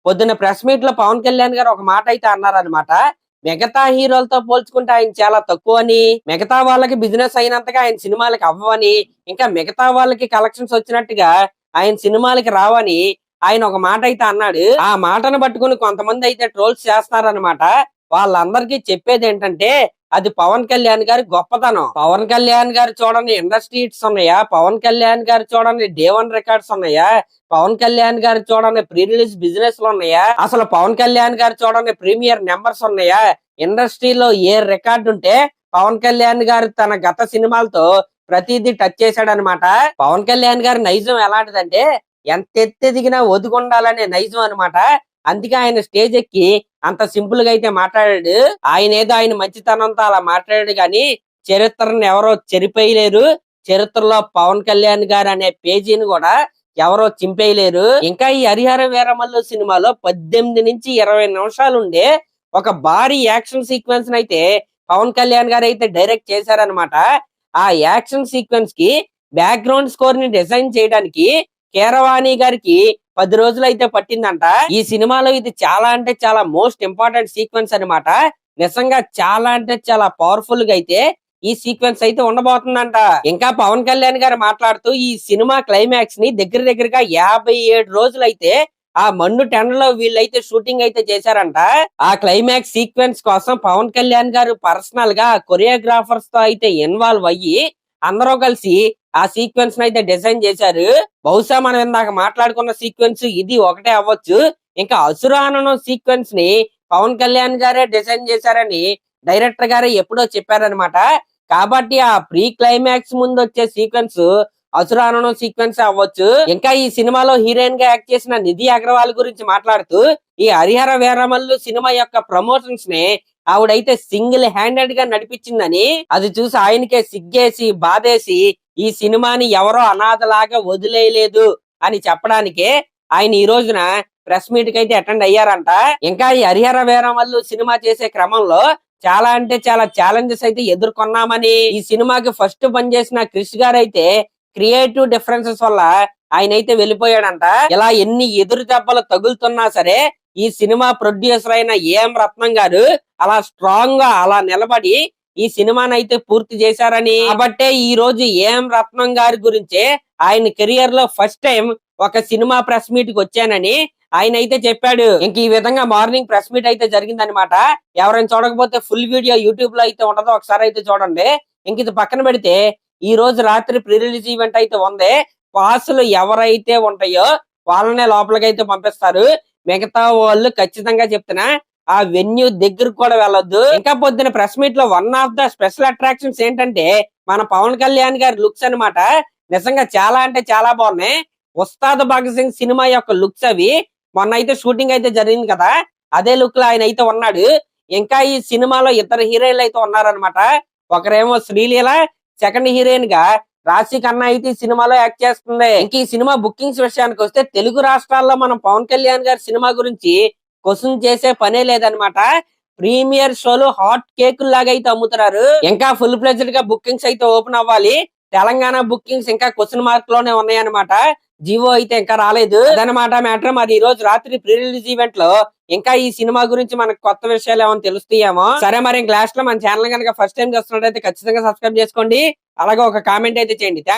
పొద్దున్న press meet లో పవన్ కళ్యాణ్ గారు ఒక మాట అయితే అన్నారనమాట. మిగతా హీరోలతో పోల్చుకుంటే ఆయన చాలా తక్కువ అని, మిగతా వాళ్ళకి బిజినెస్ అయినంతగా ఆయన సినిమాలకి అవ్వని, ఇంకా మిగతా వాళ్ళకి కలెక్షన్స్ వచ్చినట్టుగా ఆయన సినిమాలకి రావని ఆయన ఒక మాట అయితే అన్నాడు. ఆ మాటను పట్టుకుని కొంతమంది అయితే ట్రోల్స్ చేస్తారనమాట. వాళ్ళందరికీ చెప్పేది ఏంటంటే అది పవన్ కళ్యాణ్ గారి గొప్పతనం. పవన్ కళ్యాణ్ గారు చూడండి ఇండస్ట్రీ హిట్స్ ఉన్నాయా, పవన్ కళ్యాణ్ గారు చూడండి డే 1 రికార్డ్స్ ఉన్నాయా, పవన్ కళ్యాణ్ గారు చూడండి ప్రీ రిలీజ్ బిజినెస్ లో ఉన్నాయా, అసలు పవన్ కళ్యాణ్ గారు చూడండి ప్రీమియర్ నెంబర్స్ ఉన్నాయా. ఇండస్ట్రీలో ఏ రికార్డు ఉంటే పవన్ కళ్యాణ్ గారు తన గత సినిమాలతో ప్రతిదీ టచ్ చేశాడనమాట. పవన్ కళ్యాణ్ గారి నైజం ఎలాంటిదంటే ఎంత ఎత్తెదిగినా ఒదుగుండాలనే నైజం అనమాట. అందుకే ఆయన స్టేజ్ ఎక్కి అంత సింపుల్ గా అయితే మాట్లాడాడు. ఆయన ఏదో ఆయన మంచితనంతో అలా మాట్లాడాడు కానీ చరిత్రను ఎవరో చెరిపేయలేరు. చరిత్రలో పవన్ కళ్యాణ్ గారు అనే పేజీని కూడా ఎవరో చింపేయలేరు. ఇంకా ఈ హరిహర వీరమల్లు సినిమాలో 18 నుంచి 20 నిమిషాలు ఉండే ఒక భారీ యాక్షన్ సీక్వెన్స్ అయితే పవన్ కళ్యాణ్ గారు అయితే డైరెక్ట్ చేశారనమాట. ఆ యాక్షన్ సీక్వెన్స్ కి బ్యాక్గ్రౌండ్ స్కోర్ ని డిజైన్ చేయడానికి కీరవాణి గారికి 10 రోజులు అయితే పట్టిందంట. ఈ సినిమాలో ఇది చాలా అంటే చాలా మోస్ట్ ఇంపార్టెంట్ సీక్వెన్స్ అనమాట. నిజంగా చాలా అంటే చాలా పవర్ఫుల్ గా అయితే ఈ సీక్వెన్స్ అయితే ఉండబోతుందంట. ఇంకా పవన్ కళ్యాణ్ గారు మాట్లాడుతూ ఈ సినిమా క్లైమాక్స్ ని దగ్గరగా 57 రోజులు అయితే ఆ మండు టెండలో వీళ్ళైతే షూటింగ్ అయితే చేశారంట. ఆ క్లైమాక్స్ సీక్వెన్స్ కోసం పవన్ కళ్యాణ్ గారు పర్సనల్ గా కొరియోగ్రాఫర్స్ తో అయితే ఇన్వాల్వ్ అయ్యి అందరూ కలిసి ఆ సీక్వెన్స్ అయితే డిజైన్ చేశారు. బహుశా మనం ఇందాక మాట్లాడుకున్న సీక్వెన్స్ ఇది ఒకటే అవ్వచ్చు. ఇంకా అసురాననం సీక్వెన్స్ ని పవన్ కళ్యాణ్ గారే డిజైన్ చేశారని డైరెక్టర్ గారే ఎప్పుడో చెప్పారనమాట. కాబట్టి ఆ ప్రీ క్లైమాక్స్ ముందు వచ్చే సీక్వెన్స్ అసురాననం సీక్వెన్స్ అవ్వచ్చు. ఇంకా ఈ సినిమాలో హీరోయిన్ గా యాక్ట్ చేసిన నిధి అగర్వాల్ గురించి మాట్లాడుతూ ఈ హరిహర వీరమల్లు సినిమా యొక్క ప్రమోషన్స్ ని ఆవిడైతే సింగిల్ హ్యాండెడ్ గా నడిపించిందని, అది చూసి ఆయనకే సిగ్గేసి బాధేసి ఈ సినిమాని ఎవరో అనాథలాగా వదిలేయలేదు అని చెప్పడానికే ఆయన ఈ రోజున ప్రెస్ మీట్ కి అయితే అటెండ్ అయ్యారంట. ఇంకా ఈ హరిహర వీరమల్లు సినిమా చేసే క్రమంలో చాలా అంటే చాలా ఛాలెంజెస్ అయితే ఎదుర్కొన్నామని, ఈ సినిమాకి ఫస్ట్ పనిచేసిన క్రిష్ గారు అయితే క్రియేటివ్ డిఫరెన్సెస్ వల్ల ఆయన అయితే వెళ్ళిపోయాడంట. ఇలా ఎన్ని ఎదురు దెబ్బలు తగులుతున్నా సరే ఈ సినిమా ప్రొడ్యూసర్ అయిన ఏఎం రత్నం గారు అలా స్ట్రాంగ్ గా అలా నిలబడి ఈ సినిమాని అయితే పూర్తి చేశారని, కాబట్టే ఈ రోజు ఏఎం రత్నం గారి గురించే ఆయన కెరియర్ లో ఫస్ట్ టైం ఒక సినిమా ప్రెస్ మీట్ కి వచ్చానని ఆయన అయితే చెప్పాడు. ఇంక ఈ విధంగా మార్నింగ్ ప్రెస్ మీట్ అయితే జరిగిందనమాట. ఎవరైనా చూడకపోతే ఫుల్ వీడియో యూట్యూబ్ లో అయితే ఉంటదో ఒకసారి అయితే చూడండి. ఇంక ఇది పక్కన పెడితే ఈ రోజు రాత్రి ప్రీ రిలీజ్ ఈవెంట్ అయితే ఉంది. పాసులు ఎవరైతే ఉంటాయో వాళ్ళనే లోపలికి అయితే పంపిస్తారు. మిగతా వాళ్ళు ఖచ్చితంగా చెప్తున్నా ఆ వెన్యూ దగ్గరకు కూడా వెళ్ళొద్దు. ఇంకా పొద్దున ప్రెస్ మీట్ లో one of the special attractions ఏంటంటే మన పవన్ కళ్యాణ్ గారి లుక్స్ అనమాట. నిజంగా చాలా అంటే చాలా బాగున్నాయి. ఉస్తాద్ భగత్ సింగ్ సినిమా యొక్క లుక్స్ అవి. మొన్న అయితే షూటింగ్ అయితే జరిగింది కదా, అదే లుక్ లో ఆయన అయితే ఉన్నాడు. ఇంకా ఈ సినిమాలో ఇద్దరు హీరోయిన్లు అయితే ఉన్నారనమాట. ఒకరేమో శ్రీలీల, సెకండ్ హీరోయిన్ గా రాశి ఖన్నా అయితే ఈ సినిమాలో యాక్ట్ చేస్తుంది. ఇంక ఈ సినిమా బుకింగ్స్ విషయానికి వస్తే తెలుగు రాష్ట్రాల్లో మనం పవన్ కళ్యాణ్ గారి సినిమా గురించి క్వశ్చన్ చేసే పనే లేదనమాట. ప్రీమియర్ షోలు హాట్ కేకులు లాగా అయితే అమ్ముతున్నారు. ఇంకా ఫుల్ ఫ్లెడ్జ్డ్ గా బుకింగ్స్ అయితే ఓపెన్ అవ్వాలి. తెలంగాణ బుకింగ్స్ ఇంకా క్వశ్చన్ మార్క్ లోనే ఉన్నాయన్నమాట. జివో అయితే ఇంకా రాలేదు అదనమాట మ్యాటర్. మరి ఈ రోజు రాత్రి ప్రీ రిలీజ్ ఈవెంట్ లో ఇంకా ఈ సినిమా గురించి మనకు కొత్త విషయాలు ఏమైనా తెలుస్తాయేమో. సరే మరి లాస్ట్ లో మన ఛానల్ కనుక ఫస్ట్ టైం చూస్తున్నట్టయితే ఖచ్చితంగా సబ్స్క్రైబ్ చేసుకోండి. అలాగే ఒక కామెంట్ అయితే చేయండి.